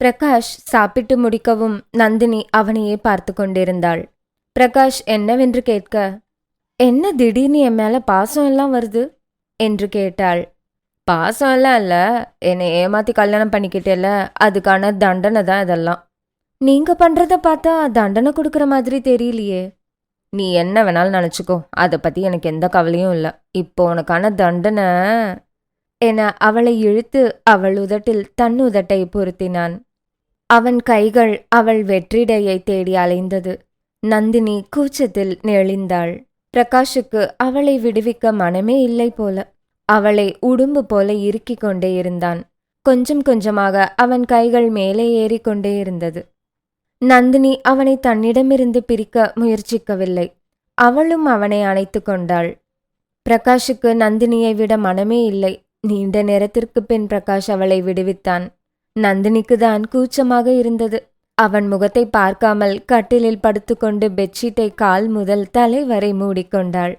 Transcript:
பிரகாஷ் சாப்பிட்டு முடிக்கவும் நந்தினி அவனையே பார்த்து கொண்டிருந்தாள். பிரகாஷ் என்னவென்று கேட்க, என்ன திடீர்னு என் மேல பாசம் எல்லாம் வருது என்று கேட்டாள். பாசம் எல்லாம் இல்ல, என்னை ஏமாத்தி கல்யாணம் பண்ணிக்கிட்டேல, அதுக்கான தண்டனை தான் இதெல்லாம். நீங்க பண்றத பார்த்தா தண்டனை கொடுக்கற மாதிரி தெரியலையே. நீ என்ன வேணாலும் நினைச்சுக்கோ, அதை பத்தி எனக்கு எந்த கவலையும் இல்லை. இப்போ உனக்கான தண்டனை என அவளை இழுத்து அவள் உதட்டில் தன் உதட்டை பொருத்தினான். அவன் கைகள் அவள் வெற்றிடையை தேடி அலைந்தது. நந்தினி கூச்சத்தில் நெளிந்தாள். பிரகாஷுக்கு அவளை விடுவிக்க மனமே இல்லை போல. அவளை உடும்பு போல இறுக்கிக் கொண்டே இருந்தான். கொஞ்சம் கொஞ்சமாக அவன் கைகள் மேலே ஏறிக்கொண்டே இருந்தது. நந்தினி அவனை தன்னிடமிருந்து பிரிக்க முயற்சிக்கவில்லை. அவளும் அவனை அணைத்து கொண்டாள். பிரகாஷுக்கு நந்தினியை விட மனமே இல்லை. நீண்ட நேரத்திற்கு பின் பிரகாஷ் அவளை விடுவித்தான். நந்தினிக்கு தான் கூச்சமாக இருந்தது. அவன் முகத்தை பார்க்காமல் கட்டிலில் படுத்துக்கொண்டு பெட்ஷீட்டை கால் முதல் தலை வரை மூடிக்கொண்டாள்.